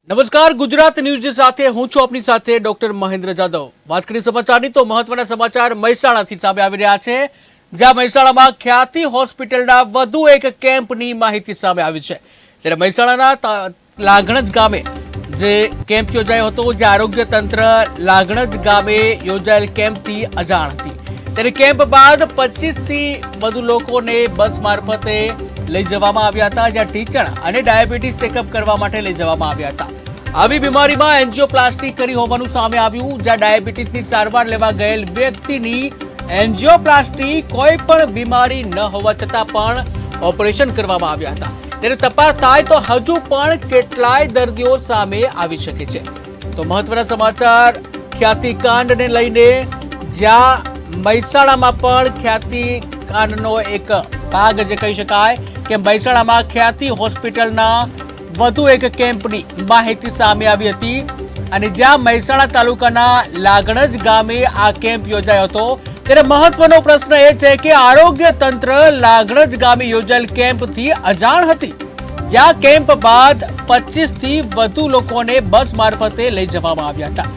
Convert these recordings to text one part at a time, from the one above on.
નમસ્કાર, ગુજરાત ન્યૂઝ સાથે હું છું આપની સાથે ડોક્ટર મહેન્દ્ર જાદવ। વાત કરીએ સમાચારની તો મહત્વના સમાચાર મહેસાણાથી સામે આવી રહ્યા છે, જ્યાં મહેસાણામાં ખ્યાતિ હોસ્પિટલના વધુ એક કેમ્પની માહિતી સામે આવી છે। ત્યારે મહેસાણાના લાગણજ ગામે જે કેમ્પ યોજાયો હતો, જે આરોગ્ય તંત્ર લાગણજ ગામે યોજાયેલ કેમ્પથી અજાણ હતી। ત્યારે કેમ્પ બાદ 25થી વધુ લોકોને બસ મારફતે લઈ જવામાં આવ્યા હતા, જ્યાં ટીચર અને ડાયાબિટીસ ચેકઅપ કરવા માટે લઈ જવામાં આવ્યા હતા। આવી બીમારીમાં એન્જિયોપ્લાસ્ટી કરી હોવાનું સામે આવ્યું, જ્યાં ડાયાબિટીસની સારવાર લેવા ગયેલ વ્યક્તિની એન્જિયોપ્લાસ્ટી કોઈ પણ બીમારી ન હોવા છતાં પણ ઓપરેશન કરવામાં આવ્યા હતા। ત્યારે તપાસ થાય તો હજુ પણ કેટલાય દર્દીઓ સામે આવી શકે છે। તો મહત્વના સમાચાર ખ્યાતિ કાંડને લઈને, જ્યાં મહેસાણામાં પણ ખ્યાતિ કાંડનો એક ભાગ જે કહી શકાય કે મહેસાણામાં ખ્યાતિ હોસ્પિટલના વધુ એક કેમ્પની માહિતી સામે આવી હતી, અને જ્યાં મહેસાણા તાલુકાના લાગણજ ગામે આ કેમ્પ યોજાયો હતો। ત્યારે મહત્વનો પ્રશ્ન એ છે કે આરોગ્ય તંત્ર લાગણજ ગામે યોજાયેલ કેમ્પથી અજાણ હતી, જ્યાં કેમ્પ બાદ 25થી વધુ લોકોને બસ મારફતે લઈ જવામાં આવ્યા હતા।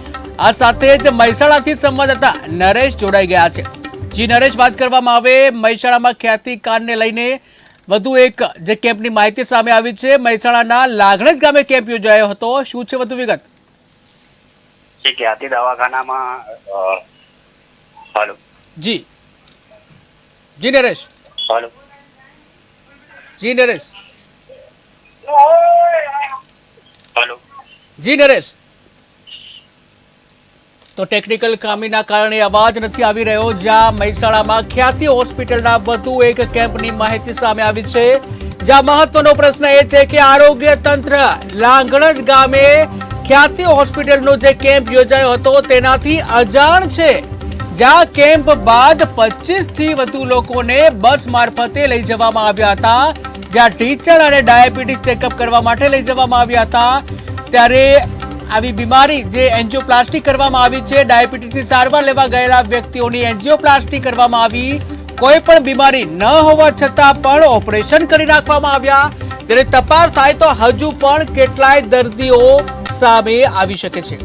આ સાથે જ મહેસાણાથી સંવાદદાતા નરેશ જોડાઈ ગયા છે। જી નરેશ, વાત કરવામાં આવે મહેસાણામાં ખ્યાતિ કાંડને લઈને વધુ એક જે કેમ્પની માહિતી સામે આવી છે। મહેસાણાના લાગણજ ગામે કેમ્પ યોજાયો હતો, શું છે વધુ વિગત? ખ્યાતિ દવાખાનામાં હેલો જી જી નરેશ, હેલો જી નરેશ, હેલો જી નરેશ। તો ટેકનિકલ ખામીના કારણે અવાજ નથી આવી રહ્યો, જ્યાં મહેસાણામાં ખ્યાતિ હોસ્પિટલના વધુ એક કેમ્પની માહિતી સામે આવી છે, જ્યાં મહત્વનો પ્રશ્ન એ છે કે આરોગ્ય તંત્ર લાગણજ ગામે ખ્યાતિ હોસ્પિટલનો જે કેમ્પ યોજાયો હતો તેનાથી અજાણ છે, જ્યાં કેમ્પ બાદ 25થી વધુ લોકોને બસ મારફતે લઈ જવામાં આવ્યા હતા, જ્યાં ટીચર અને ડાયાબિટીસ ચેકઅપ કરવા માટે લઈ જવામાં આવ્યા હતા। ત્યારે આવી બીમારી જે એન્જિયોપ્લાસ્ટી કરવામાં આવી છે, ડાયાબિટીસની સારવાર લેવા ગયેલા વ્યક્તિઓની એન્જિયોપ્લાસ્ટી કરવામાં આવી, કોઈ પણ બીમારી ન હોવા છતાં પણ ઓપરેશન કરી નાખવામાં આવ્યા। ત્યારે તપાસ થાય તો હજુ પણ કેટલાય દર્દીઓ સામે આવી શકે છે।